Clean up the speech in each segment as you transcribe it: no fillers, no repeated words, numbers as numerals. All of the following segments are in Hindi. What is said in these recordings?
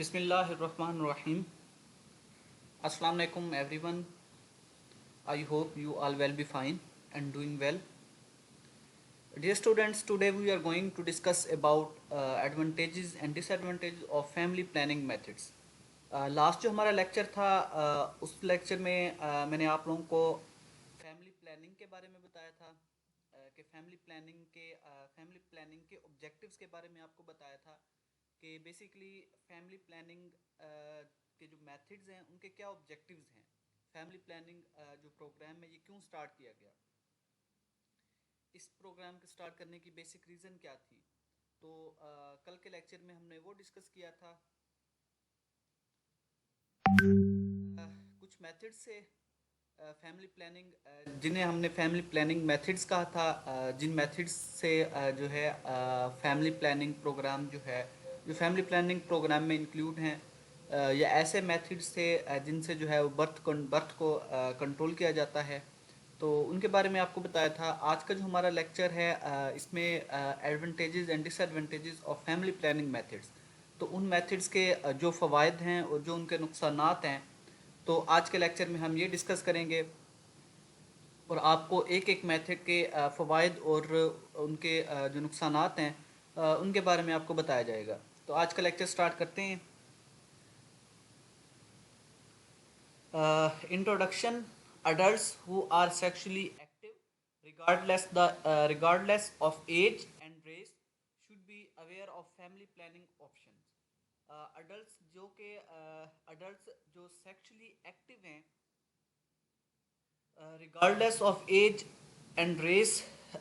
Bismillahirrahmanirrahim. Assalamu alaikum everyone. I hope you all will be fine and doing well. Dear students, today we are going to discuss about advantages and disadvantages of family planning methods. Last जो हमारा लेक्चर था उस लेक्चर में मैंने आप लोगों को फैमिली प्लानिंग के बारे में बताया था कि फैमिली प्लानिंग के ऑब्जेक्टिव्स के बारे में आपको बताया था कि बेसिकली फैमिली प्लानिंग के जो मेथड्स हैं उनके क्या ऑब्जेक्टिव्स हैं, फैमिली प्लानिंग जो प्रोग्राम है ये क्यों स्टार्ट किया गया, इस प्रोग्राम के स्टार्ट करने की बेसिक रीज़न क्या थी। तो कल के लेक्चर में हमने वो डिस्कस किया था। कुछ मेथड्स से फैमिली प्लानिंग जिन्हें हमने फैमिली प्लानिंग मेथड्स कहा था, जिन मेथड्स से जो है फैमिली प्लानिंग प्रोग्राम जो फैमिली प्लानिंग प्रोग्राम में इंक्लूड हैं, या ऐसे मेथड्स से जिनसे जो है बर्थ को कंट्रोल किया जाता है, तो उनके बारे में आपको बताया था। आज का जो हमारा लेक्चर है इसमें advantages and disadvantages of family planning methods, तो उन मेथड्स के जो फ़वाइद हैं और जो उनके नुकसानात हैं, तो आज के लेक्चर में हम ये डिस्कस करेंगे और आपको एक एक मेथड के फ़वाइद और उनके जो नुकसानात हैं उनके बारे में आपको बताया जाएगा। तो आज का लेक्चर स्टार्ट करते हैं। Introduction. Adults who are sexually active regardless of age and race should be aware of family planning options. Adults जो sexually active हैं regardless of age and race,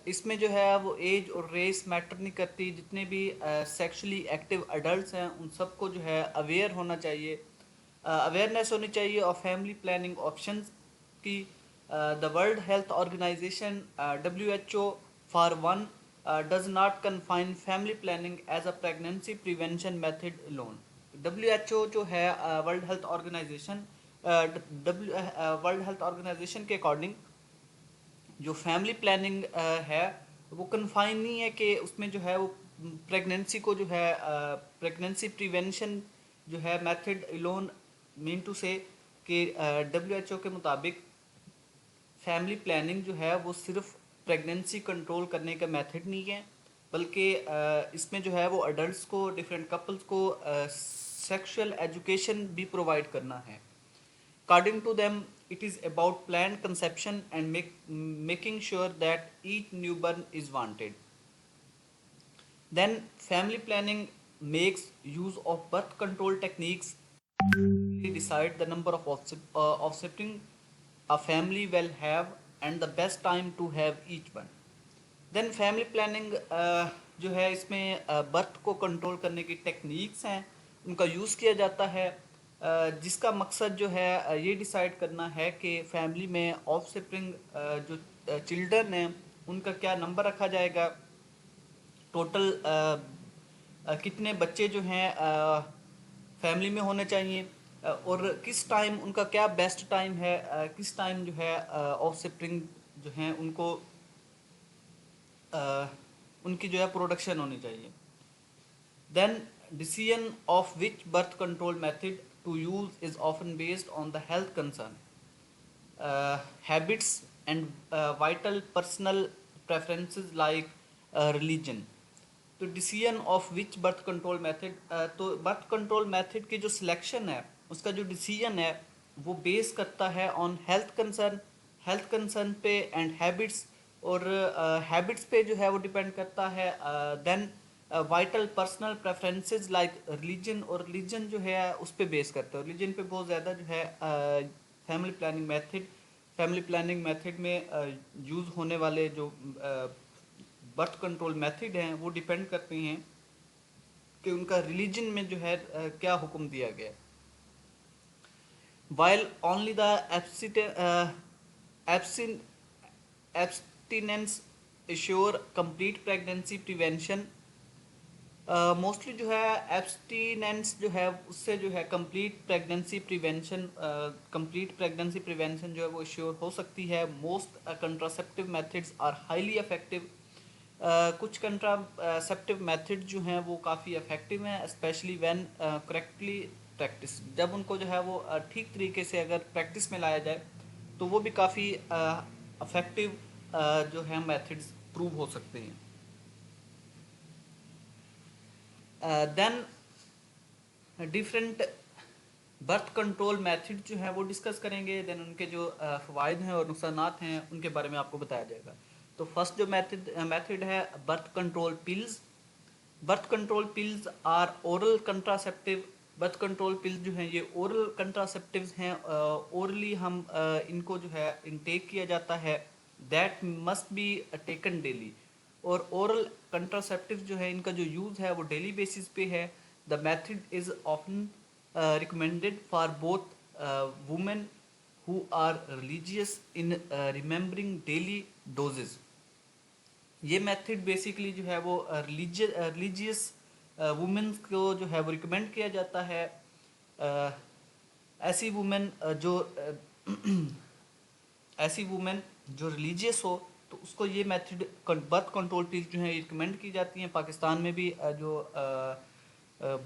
इसमें जो है वो एज और रेस मैटर नहीं करती। जितने भी सेक्सुअली एक्टिव अडल्ट हैं उन सबको जो है अवेयर होना चाहिए, अवेयरनेस होनी चाहिए और फैमिली प्लानिंग ऑप्शंस की। The World Health Organization WHO for one does not confine family planning as a pregnancy prevention method alone. WHO जो है वर्ल्ड हेल्थ ऑर्गेनाइजेशन के अकॉर्डिंग जो फैमिली प्लानिंग है वो कन्फाइन नहीं है कि उसमें जो है वो प्रेगनेंसी को जो है प्रेगनेंसी प्रिवेंशन जो है मेथड लोन मीन टू से कि WHO के मुताबिक फैमिली प्लानिंग जो है वो सिर्फ प्रेगनेंसी कंट्रोल करने का मेथड नहीं है, बल्कि इसमें जो है वो अडल्ट्स को, डिफरेंट कपल्स को सेक्सुअल एजुकेशन भी प्रोवाइड करना है। According to them, it is about planned conception and making sure that each newborn is wanted. Then, family planning makes use of birth control techniques to decide the number of offspring a family will have and the best time to have each one. Then, family planning जो है इसमें बर्थ को कंट्रोल करने की टेक्निक्स हैं उनका यूज़ किया जाता है, जिसका मकसद जो है ये डिसाइड करना है कि फैमिली में ऑफस्प्रिंग जो चिल्ड्रन हैं उनका क्या नंबर रखा जाएगा, टोटल कितने बच्चे जो हैं फैमिली में होने चाहिए, और किस टाइम उनका क्या बेस्ट टाइम है, किस टाइम जो है ऑफस्प्रिंग जो हैं उनको उनकी जो है प्रोडक्शन होनी चाहिए। Then decision of which birth control method to use is often based on the health concern, habits and vital personal preferences like religion. तो decision of which birth control method, तो बर्थ कंट्रोल मेथड की जो सिलेक्शन है उसका जो डिसीजन है वो बेस करता है ऑन हेल्थ कंसर्न पे एंड हैबिट्स, और हैबिट्स पे जो है वो डिपेंड करता है। Then vital personal preferences like religion, और रिलीजन जो है उस पर बेस करता है। रिलीजन पे बहुत ज़्यादा जो है फैमिली प्लानिंग मेथड में यूज़ होने वाले जो बर्थ कंट्रोल मेथड हैं वो डिपेंड करते हैं कि उनका रिलीजन में जो है क्या हुक्म दिया गया। While only the abstinence assure complete pregnancy prevention, mostly जो है एब्सटीनेंस जो है उससे जो है कंप्लीट प्रेगनेंसी प्रिवेंशन जो है वो श्योर हो सकती है। Most contraceptive methods are highly effective कुछ कंट्रासेप्टिव मेथड जो हैं वो काफ़ी इफ़ेक्टिव हैं, स्पेशली व्हेन करेक्टली प्रैक्टिस। जब उनको जो है वो ठीक तरीके से अगर प्रैक्टिस में लाया जाए तो वो भी काफ़ी इफ़ेक्टिव जो है मेथड्स प्रूव हो सकते हैं। Then different birth control method जो है वो डिस्कस करेंगे, देन उनके जो फ़वाइद हैं और नुकसानात हैं उनके बारे में आपको बताया जाएगा। तो फर्स्ट जो मेथड है birth control pills. Birth control pills are oral contraceptive. Birth control pills जो हैं ये ओरल कंट्रासेप्टिव्स हैं, ओरली हम इनको जो है इनटेक किया जाता है, that must be taken daily. और ओरल कंट्रासेप्टिव जो है इनका जो यूज़ है वो डेली बेसिस पे है। The method is often recommended for both women who are religious in remembering daily doses. ये मेथड बेसिकली जो है वो रिलीजियस वुमेन को जो है वो रिकमेंड किया जाता है। अ, ऐसी वुमेन जो ऐसी वुमेन जो रिलीजियस हो तो उसको ये मेथड बर्थ कंट्रोल पिल जो है रिकमेंड की जाती हैं। पाकिस्तान में भी जो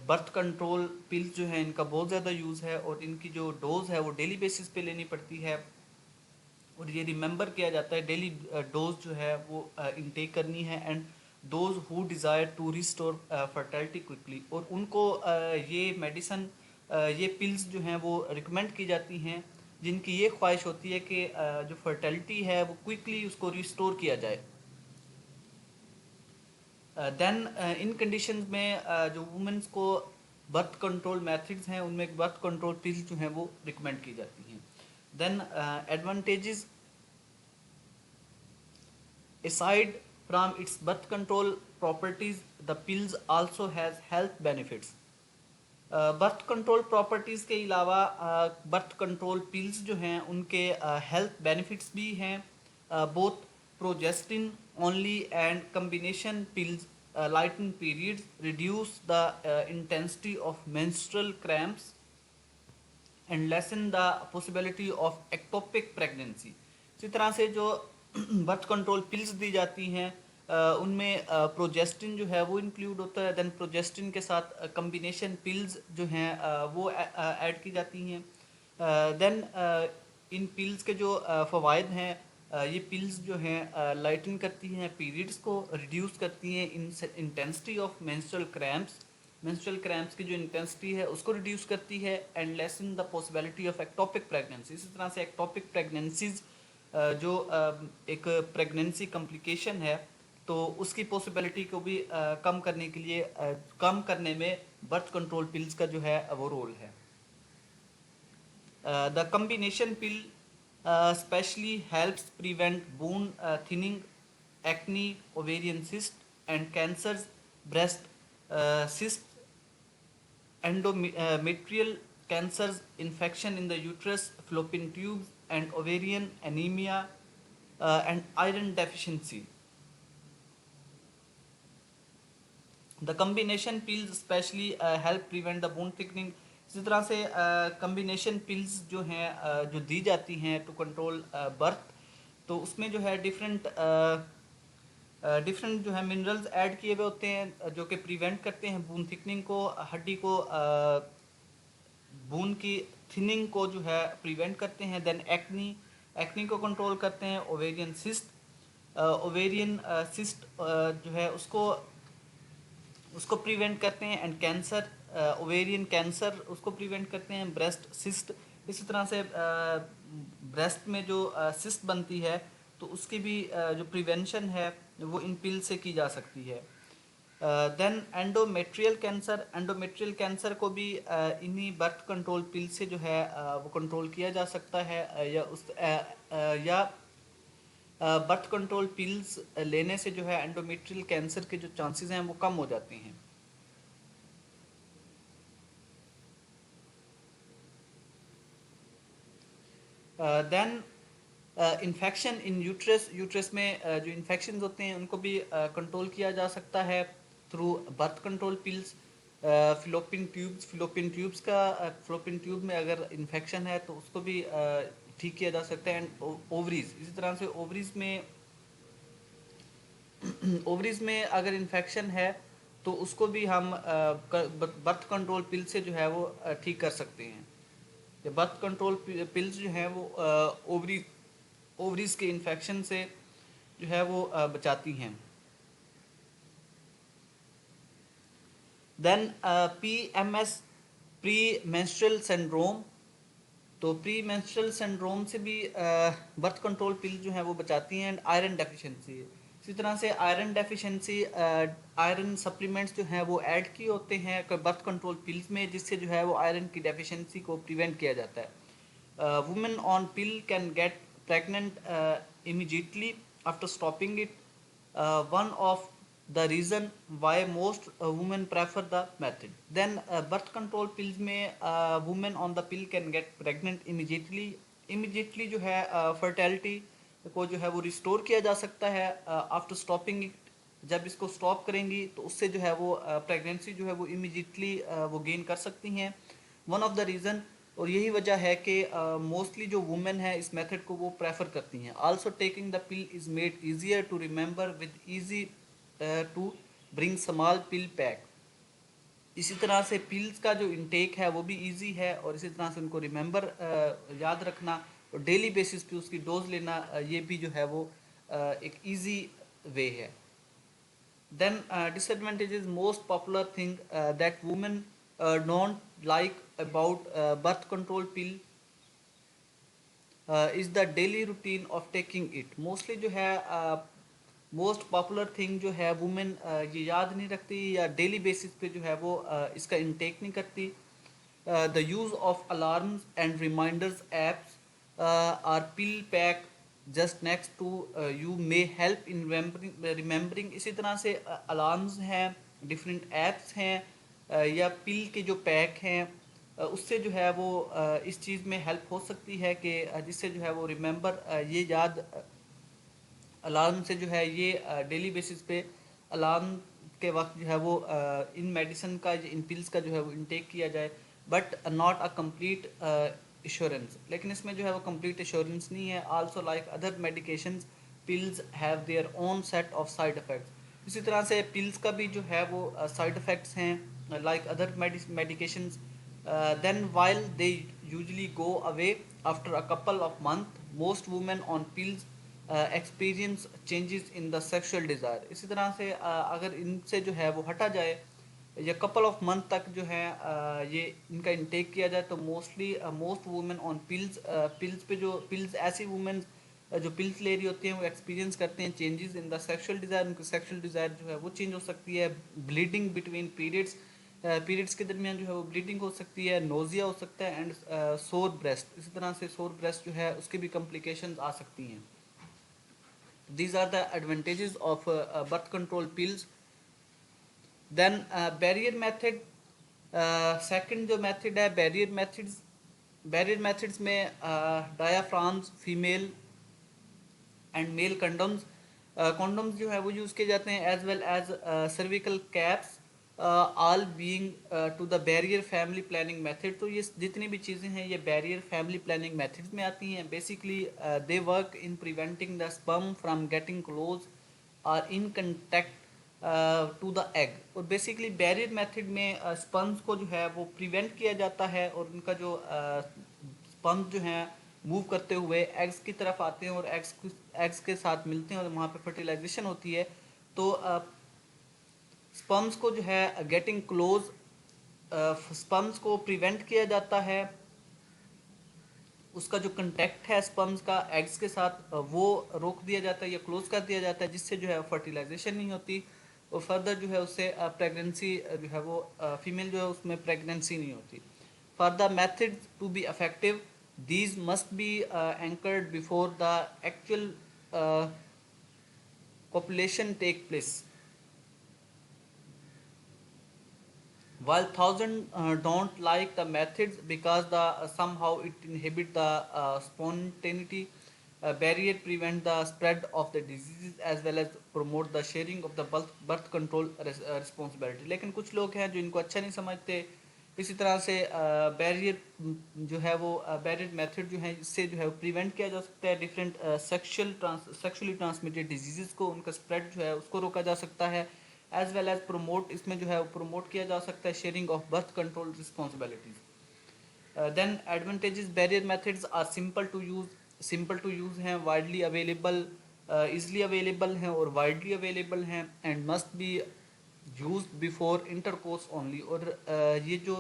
बर्थ कंट्रोल पिल्स जो है इनका बहुत ज़्यादा यूज़ है और इनकी जो डोज है वो डेली बेसिस पे लेनी पड़ती है और ये रिमेंबर किया जाता है डेली डोज जो है वो इनटेक करनी है। And those who desire to restore fertility quickly, और उनको ये मेडिसन ये पिल्स जो हैं वो रिकमेंड की जाती हैं जिनकी ये ख्वाहिश होती है कि जो फर्टिलिटी है वो क्विकली उसको रिस्टोर किया जाए। देन इन कंडीशंस में जो वुमेंस को बर्थ कंट्रोल मेथड्स हैं उनमें बर्थ कंट्रोल पिल्स जो हैं वो रिकमेंड की जाती हैं। Then advantages, aside from its birth control properties, the pills also has health benefits. Birth control properties के अलावा बर्थ कंट्रोल पिल्स जो हैं उनके हेल्थ बेनिफिट्स भी हैं। Both progestin only and combination pills lighten periods, reduce the intensity of menstrual cramps and lesson the possibility of ectopic pregnancy. इसी तरह से जो बर्थ कंट्रोल पिल्स दी जाती हैं उनमें प्रोजेस्टिन जो है वो इंक्लूड होता है। देन प्रोजेस्टिन के साथ कम्बिनेशन पिल्स जो हैं वो ऐड की जाती हैं। देन इन पिल्स के जो फ़वाइद हैं, ये पिल्स जो हैं लाइटन करती हैं पीरियड्स को, रिड्यूस करती हैं intensity of menstrual cramps, menstrual cramps की जो इंटेंसिटी है उसको रिड्यूस करती है, and lesson the possibility of ectopic pregnancy. इसी तरह से एक्टोपिक प्रेगनेंसीज जो एक प्रेगनेंसी कॉम्प्लिकेशन है तो उसकी पॉसिबिलिटी को भी कम करने के लिए कम करने में बर्थ कंट्रोल पिल्स का जो है वो रोल है। The combination pill specially helps prevent bone thinning, acne, ovarian cyst, and cancers, breast cyst, endometrial cancers, infection in the uterus, fallopian tubes, and ovarian anemia and iron deficiency. The combination pills especially help prevent the bone thickening. इसी तरह से कम्बिनेशन पिल्स जो हैं जो दी जाती हैं टू कंट्रोल बर्थ, तो उसमें जो है डिफरेंट डिफरेंट जो है मिनरल्स ऐड किए हुए होते हैं जो कि प्रिवेंट करते हैं बून थिकनिंग को, हड्डी को बून की थिनिंग को जो है प्रिवेंट करते हैं। देन एक्नी, एक्नी को कंट्रोल करते हैं। ओवेरियन सिस्ट, ओवेरियन सिस्ट जो है उसको प्रिवेंट करते हैं। एंड कैंसर, ओवेरियन कैंसर उसको प्रिवेंट करते हैं। ब्रेस्ट सिस्ट, इसी तरह से ब्रेस्ट में जो सिस्ट बनती है तो उसकी भी जो प्रिवेंशन है वो इन पिल से की जा सकती है। Then endometrial cancer, endometrial cancer को भी इन्हीं बर्थ कंट्रोल पिल से जो है वो कंट्रोल किया जा सकता है, या बर्थ कंट्रोल पिल्स लेने से जो है एंडोमेट्रियल कैंसर के जो चांसेस हैं वो कम हो जाते हैं। Then infection in uterus, uterus में जो इन्फेक्शन होते हैं उनको भी कंट्रोल किया जा सकता है through birth control pills. Fallopian tubes, fallopian tubes का फिलोपिन ट्यूब में अगर इन्फेक्शन है तो उसको भी ठीक किया जा सकता है। एंड ओवरीज, इसी तरह से ओवरीज में ओवरीज में अगर इन्फेक्शन है तो उसको भी हम बर्थ कंट्रोल पिल से जो है वो ठीक कर सकते हैं। ये बर्थ कंट्रोल पिल्स जो है वो ओवरीज के इन्फेक्शन से जो है वो बचाती हैं। Then PMS, pre menstrual syndrome. तो प्री मेंस्ट्रुअल सिंड्रोम से भी बर्थ कंट्रोल पिल जो है वो बचाती हैं। एंड आयरन डेफिशिएंसी, इसी तरह से आयरन डेफिशिएंसी, आयरन सप्लीमेंट्स जो हैं वो ऐड किए होते हैं बर्थ कंट्रोल पिल्स में, जिससे जो है वो आयरन की डेफिशिएंसी को प्रिवेंट किया जाता है। Women on pill can get pregnant immediately after stopping it. One of the reason why most women prefer the method. Then birth control pills में women on the pill can get pregnant immediately. Immediately जो है fertility को जो है वो रिस्टोर किया जा सकता है आफ्टर स्टॉपिंग इट। जब इसको स्टॉप करेंगी तो उससे जो है वो प्रेगनेंसी जो है वो इमीडिएटली वो गेन कर सकती हैं। वन ऑफ द रीज़न, और यही वजह है कि मोस्टली जो वुमेन है इस मेथड को वो प्रेफर करती हैं। Also taking the pill is made easier to remember with easy to bring small pill pack. इसी तरह से पिल्स का जो इनटेक है वो भी इजी है, और इसी तरह से उनको रिमेंबर याद रखना और डेली बेसिस पे उसकी डोज लेना ये भी जो है वो एक इजी वे है। Then disadvantages, most popular thing that women don't like about birth control pill is the daily routine of taking it. Mostly जो है मोस्ट पॉपुलर थिंग जो है वुमेन ये याद नहीं रखती या डेली बेसिस पे जो है वो इसका इनटेक नहीं करती। The use of alarms and reminders apps or pill pack just next to you may help in remembering. इसी तरह से अलार्म्स हैं, डिफरेंट एप्स हैं या पिल के जो पैक हैं उससे जो है वो इस चीज़ में हेल्प हो सकती है कि जिससे जो है वो रिमेंबर ये याद अलार्म से जो है ये डेली बेसिस पे अलार्म के वक्त जो है वो इन मेडिसिन का इन पिल्स का जो है वो इनटेक किया जाए, but not a complete assurance. लेकिन इसमें जो है वो कंप्लीट एश्योरेंस नहीं है। Also like other medications, pills have their own set of side effects. इसी तरह से पिल्स का भी जो है वो साइड इफेक्ट्स हैं like other medications. Then while they usually go away after a couple of month, most women on pills experience changes in the sexual desire. इसी तरह से अगर इनसे जो है वो हटा जाए या कपल ऑफ मंथ तक जो है ये इनका इंटेक किया जाए तो most women on pills, pills पे जो पिल्स ऐसी वुमेन जो पिल्स ले रही होती हैं वो एक्सपीरियंस करते हैं changes in the sexual desire. उनकी सेक्सुअल डिज़ायर जो है वो चेंज हो सकती है। ब्लीडिंग बिटवीन पीरियड्स, पीरियड्स के दरमियान जो है वो ब्लीडिंग हो सकती है, नोजिया हो सकता है, एंड सोर ब्रेस्ट। इसी तरह से सोर ब्रेस्ट जो है उसकी भी कॉम्प्लिकेशंस आ सकती हैं। These are the advantages of birth control pills. Then barrier method, second जो method है barrier methods, barrier methods में diaphragms, female and male condoms, condoms जो है वो यूज़ किए जाते हैं as well as cervical caps, all being to the barrier family planning method। तो ये जितनी भी चीज़ें हैं ये barrier family planning methods में आती हैं। Basically they work in preventing the sperm from getting close or in contact to the egg. और बेसिकली बैरियर मेथड में स्पर्म्स को जो है वो प्रिवेंट किया जाता है और उनका जो स्पर्म्स जो हैं मूव करते हुए एग्स की तरफ आते हैं और एग्स के साथ मिलते हैं और वहाँ पे फर्टिलाइजेशन होती है। तो स्पर्म्स को जो है गेटिंग क्लोज, स्पर्म्स को प्रिवेंट किया जाता है। उसका जो कंटेक्ट है स्पर्म्स का एग्स के साथ वो रोक दिया जाता है या क्लोज कर दिया जाता है, जिससे जो है फर्टिलाइजेशन नहीं होती और फर्दर जो है उससे प्रेगनेंसी जो है वो फीमेल जो है उसमें प्रेगनेंसी नहीं होती। For the method to be effective these must be anchored before the actual copulation take place. While thousands don't like the methods because somehow it inhibit the spontaneity, barrier prevent the spread of the diseases as well as promote the sharing of the birth control responsibility. लेकिन कुछ लोग हैं जो इनको अच्छा नहीं समझते इसी तरह से बैरियर जो है वो बैरियर मेथड जो है इससे जो है वो प्रिवेंट किया जा सकता है डिफरेंट सेक्शुअली ट्रांसमिटेड डिजीज़ को, उनका स्प्रेड जो है उसको रोका जा सकता है। एज वेल एज प्रोमोट, इसमें जो है वो प्रोमोट किया जा सकता है sharing of birth control responsibilities. Then advantages, barrier methods are simple to use हैं, वाइडली अवेलेबल, ईजिली अवेलेबल हैं और वाइडली अवेलेबल हैं, and must be use before intercourse only. और ये जो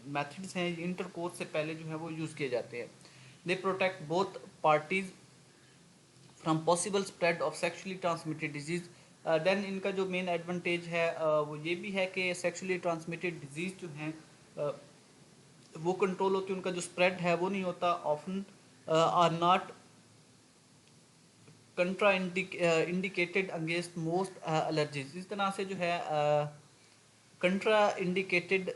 मेथड्स हैं ये इंटरकोर्स से पहले जो है वो यूज़ किए जाते हैं। They protect both parties from possible spread of sexually transmitted disease. Then इनका जो मेन एडवांटेज है वो ये भी है कि सेक्शुअली ट्रांसमिटेड डिजीज़ जो हैं वो कंट्रोल होती है, उनका जो स्प्रेड है वो नहीं होता, often are not contraindicated against most allergies. इस तरह से जो है कंट्रा इंडिकेटेड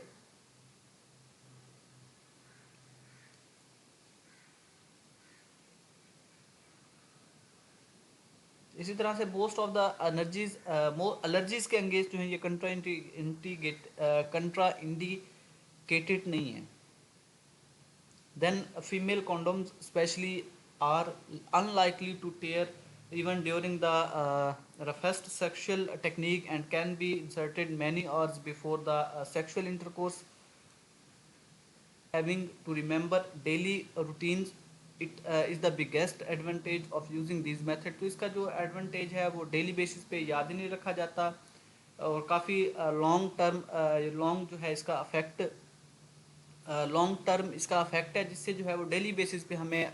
इसी तरह से most of the energies allergies के अंगेंस्ट जो है ये कंट्रा इंडिकेटेड नहीं है। Then female condoms especially are unlikely to tear even during the roughest sexual technique and can be inserted many hours before the sexual intercourse. Having to remember daily routines, it is the biggest advantage of using these method. तो इसका जो advantage है वो daily basis पे याद ही नहीं रखा जाता और काफ़ी लॉन्ग जो है इसका अफेक्ट लॉन्ग टर्म इसका अफेक्ट है, जिससे जो है वो डेली बेसिस पे हमें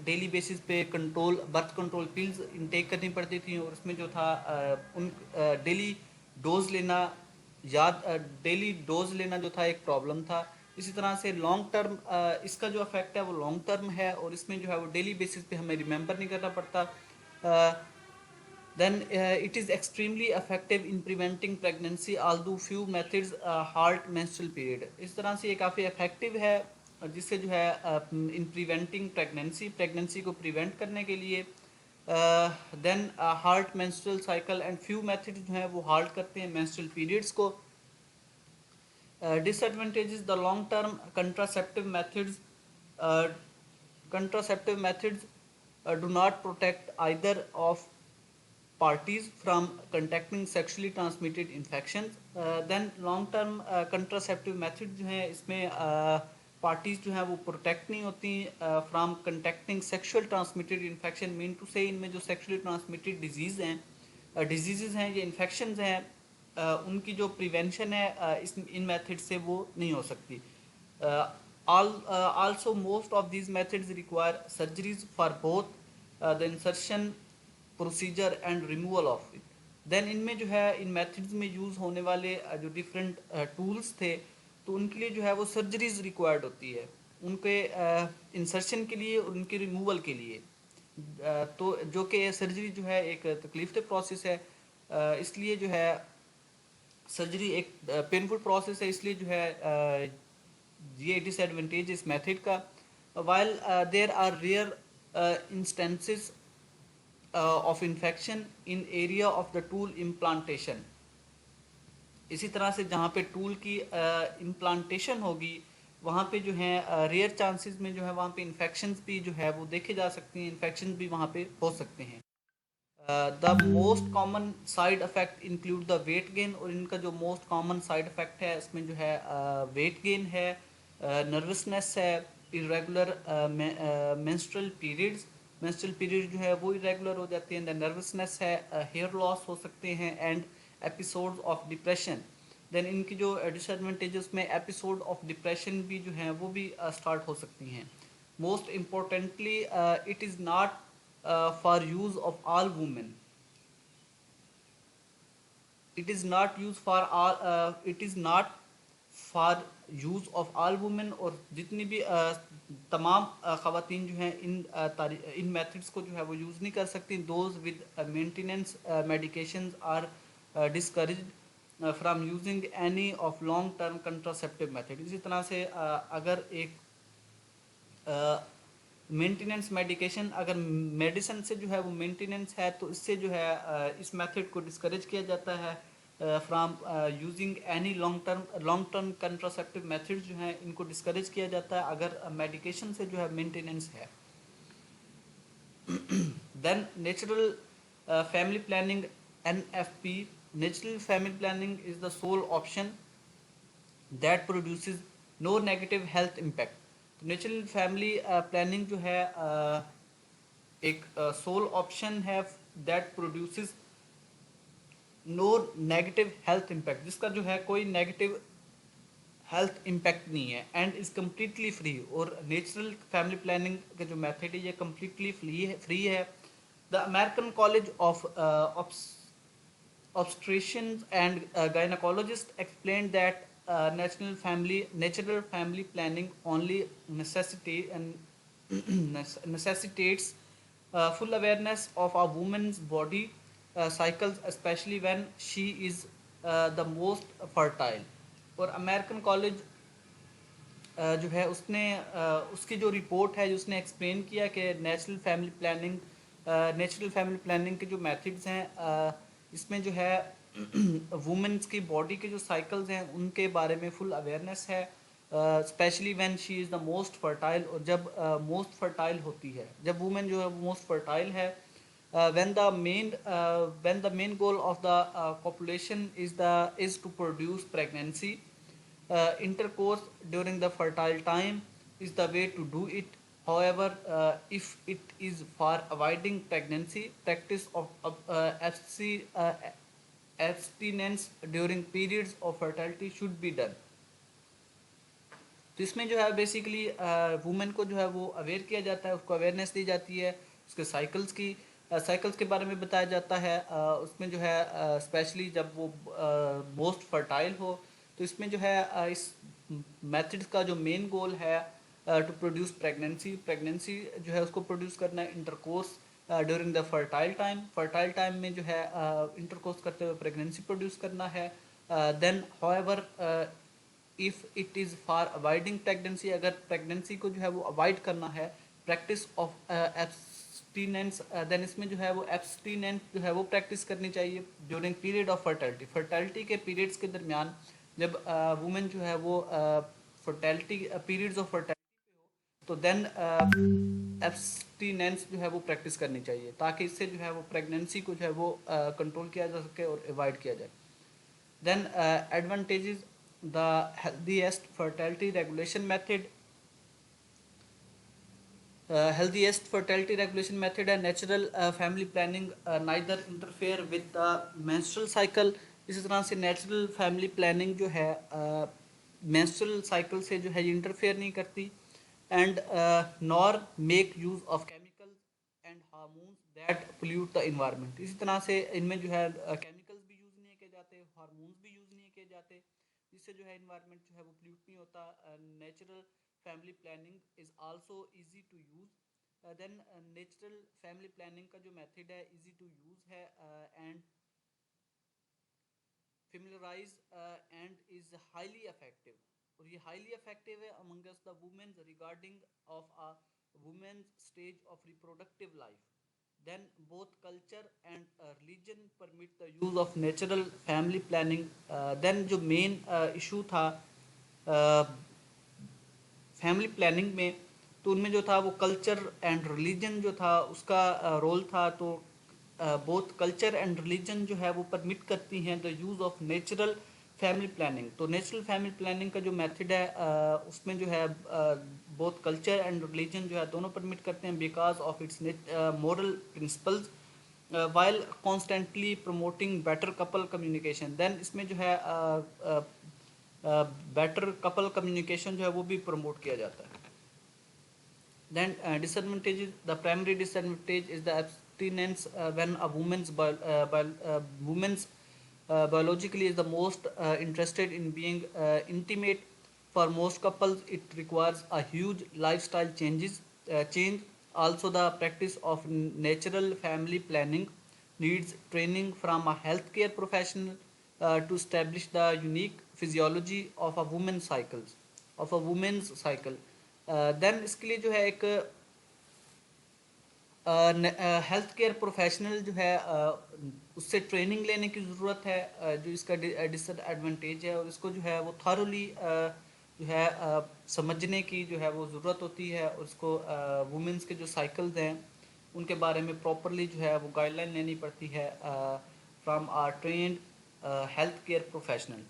डेली बेसिस पे बर्थ कंट्रोल पिल्स इनटेक करनी पड़ती थी और उसमें जो था उन डेली डोज लेना डेली डोज लेना जो था एक प्रॉब्लम था। इसी तरह से लॉन्ग टर्म इसका जो अफेक्ट है वो लॉन्ग टर्म है और इसमें जो है वो डेली बेसिस पे हमें रिमेंबर नहीं करना पड़ता। Then it is extremely effective in preventing pregnancy, although few methods halt menstrual period. इस तरह से ये काफ़ी effective है जिससे जो है in preventing pregnancy को prevent करने के लिए then halt menstrual cycle and few methods जो है वो halt करते हैं menstrual periods को। Disadvantages, the long term uh, contraceptive methods do not protect either of parties from contacting sexually transmitted infections. Then long term contraceptive method जो है इसमें पार्टीज जो है वो प्रोटेक्ट नहीं होती from contacting sexual transmitted infection. Mean to say इनमें जो सेक्सुअली ट्रांसमिटेड डिजीज़ हैं ये इन्फेक्शंस हैं उनकी जो प्रिवेंशन है इन मेथड से वो नहीं हो सकती। Also most of these methods require surgeries for both the insertion procedure and removal of it. Then इनमें जो है इन मेथड्स में यूज़ होने वाले जो डिफरेंट टूल्स थे तो उनके लिए जो है वो सर्जरीज रिक्वायर्ड होती है उनके इंसर्शन के लिए और उनके रिमूवल के लिए। तो जो कि सर्जरी जो है एक तकलीफ प्रोसेस है इसलिए जो है सर्जरी एक पेनफुल प्रोसेस है, इसलिए जो है ये डिसएडवांटेज इस मेथड का। While there are rare instances of infection in area of the tool implantation. इसी तरह से जहाँ पे टूल की इम्प्लांटेशन होगी वहाँ पे जो है रेयर चांसेस में जो है वहाँ पे इन्फेक्शंस भी जो है वो देखे जा सकती हैं, इन्फेक्शन भी वहाँ पे हो सकते हैं। The most common side effect include the weight gain. और इनका जो मोस्ट कॉमन साइड इफ़ेक्ट है इसमें जो है वेट गेन है, नर्वसनेस है, इरेगुलर मेंस्ट्रुअल पीरियड जो है वो इरेगुलर हो जाते हैं, नर्वसनेस है, हेयर लॉस हो सकते हैं and episodes of depression. Then इनकी जो डिसएडवांटेजेस में एपिसोड ऑफ डिप्रेशन भी जो हैं वो भी स्टार्ट हो सकती हैं। Most importantly it is not for use of all women. It is not use for all it is not for use of all women. और जितनी भी तमाम ख़वातीन जो हैं इन मेथड्स को जो है वो यूज़ नहीं कर सकती। Those with maintenance medications are discouraged from using any of long term contraceptive method. इसी तरह से अगर एक मेंटेनेंस मेडिकेशन अगर मेडिसिन से जो है वो मेंटेनेंस है तो इससे जो है इस मेथड को डिस्करेज किया जाता है। From using any long term contraceptive methods जो हैं इनको डिस्करेज किया जाता है अगर मेडिकेशन से जो है मेंटेनेंस है. Then natural family planning, NFP. Natural family planning is the sole option that produces no negative health impact. तो नेचुरल फैमिली प्लानिंग जो है एक सोल ऑप्शन है that produces no negative health impact, जिसका जो है कोई नेगेटिव हेल्थ इम्पैक्ट नहीं है एंड इज़ कम्प्लीटली फ्री. और नेचुरल फैमिली प्लानिंग का जो मेथड है ये कम्प्लीटली फ्री है. The American college of obstetricians and gynecologists explained that natural family planning only necessitates full awareness of a woman's body cycles, especially when she is the most fertile. और अमेरिकन कॉलेज जो है उसने उसकी जो रिपोर्ट है जो उसने एक्सप्लेन किया कि नेचुरल फैमिली प्लानिंग के जो मेथड्स हैं इसमें जो है वुमेन्स की बॉडी के जो साइकिल्स हैं उनके बारे में फुल अवेयरनेस है, specially when she is the most fertile. और जब मोस्ट फर्टाइल होती है, जब वुमेन जो है वो मोस्ट फर्टाइल है, when the main goal of the population is to produce pregnancy, intercourse during the fertile time is the way to do it. However, if it is for avoiding pregnancy, practice of abstinence during periods of fertility should be done. तो इसमें जो है बेसिकली वुमेन को जो है वो अवेयर किया जाता है, उसको अवेयरनेस दी जाती है, उसके साइकिल्स के बारे में बताया जाता है. उसमें जो है स्पेशली जब वो मोस्ट फर्टाइल हो, तो इसमें जो है इस मेथड का जो मेन गोल है टू प्रोड्यूस प्रेगनेंसी जो है उसको प्रोड्यूस करना है. Intercourse during the fertile time में जो है इंटरकोर्स करते हुए प्रेगनेंसी प्रोड्यूस करना है. Then however if it is for avoiding pregnancy, अगर प्रेगनेंसी को जो है वो अवॉइड करना है, प्रैक्टिस ऑफ एब्सटीनेंस, देन इसमें जो है वो एब्सटीनेंस जो है वो प्रैक्टिस करनी चाहिए ड्यूरिंग पीरियड ऑफ फर्टिलिटी के पीरियड्स के दरमियान. जब वुमेन जो है वो फर्टिलिटी पीरियड्स ऑफ फर्टिलिटी तो देन एब्सटीनेंस जो है वो प्रैक्टिस करनी चाहिए, ताकि इससे जो है वो प्रेगनेंसी को जो है वो कंट्रोल किया जा सके और अवॉइड किया जाए. Then advantages, the healthiest fertility regulation method and natural family planning neither interfere with the menstrual cycle. इसी तरह से नेचुरल फैमिली प्लानिंग जो है menstrual cycle से जो है इंटरफेयर नहीं करती, and nor make use of chemicals and hormones that pollute the environment. इसी तरह से इनमें जो है केमिकल्स भी यूज़ नहीं किए जाते, हार्मोन्स भी यूज़ नहीं किए जाते, जिससे जो है इन्वायरमेंट जो है वो पोल्यूट नहीं होता. Natural family planning is also easy to use. Then natural family planning का जो मेथड है इजी टू यूज़ है and familiarize and is highly effective. और ये हाईली इफेक्टिव है amongst the women regarding of a woman's stage of reproductive life. Then both culture and religion permit the use of natural family planning. Then जो मेन इशू था फैमिली प्लानिंग में, तो उनमें जो था वो कल्चर एंड रिलीजन जो था उसका रोल था. तो बोथ कल्चर एंड रिलीजन जो है वो परमिट करती हैं the use of natural family planning. तो नेचुरल फैमिली प्लानिंग का जो मेथड है उसमें जो है बोथ कल्चर एंड रिलीजन जो है दोनों परमिट करते हैं because of its moral principles while constantly promoting better couple communication. Then इसमें जो है बेटर कपल कम्युनिकेशन जो है वो भी प्रमोट किया जाता है. Then disadvantages, the primary disadvantage is the abstinence when a woman's biologically is the most interested in being intimate. For most couples it requires a huge lifestyle change. Also the practice of natural family planning needs training from a healthcare professional to establish the unique physiology of a woman's cycle. Then इसके लिए जो है एक हेल्थ केयर प्रोफेशनल जो है उससे ट्रेनिंग लेने की ज़रूरत है, जो इसका डिसएडवांटेज है, और इसको जो है वो थारोली जो है समझने की जो है वो ज़रूरत होती है, और उसको वुमेंस के जो साइकिल्स हैं उनके बारे में प्रॉपरली जो है वो गाइडलाइन लेनी पड़ती है from our trained health care professional.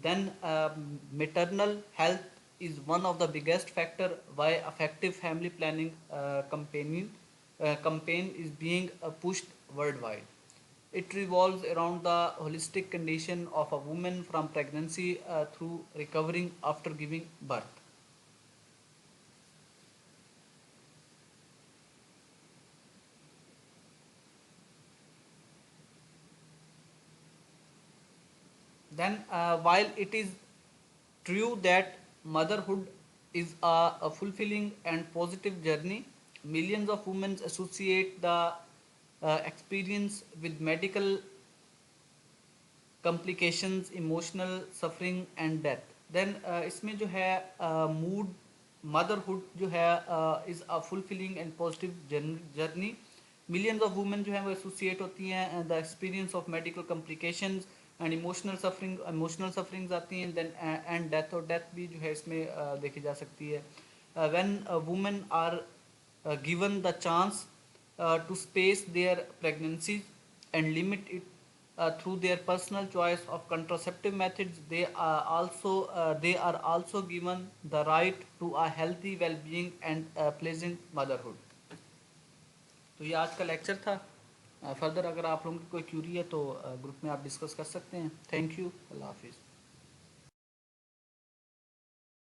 Then maternal health is one of the biggest factor why effective family planning campaign is being pushed worldwide. It revolves around the holistic condition of a woman from pregnancy through recovering after giving birth. Then, while it is true that motherhood is a fulfilling and positive journey, millions of women associate the experience with medical complications, emotional suffering and death. Then इसमें जो है mood motherhood जो है is a fulfilling and positive journey. Millions of women जो है वो associate होती हैं the experience of medical complications and emotional sufferings आती हैं, then and death, और death भी जो है इसमें देखी जा सकती है. When women are given the chance to space their pregnancies and limit it through their personal choice of contraceptive methods, they are also given the right to a healthy well-being and pleasant motherhood. तो ये आज का लेक्चर था. फर्दर अगर आप लोगों की कोई क्यूरी है तो ग्रुप में आप डिस्कस कर सकते हैं. Thank you. अल्लाह हाफिज़.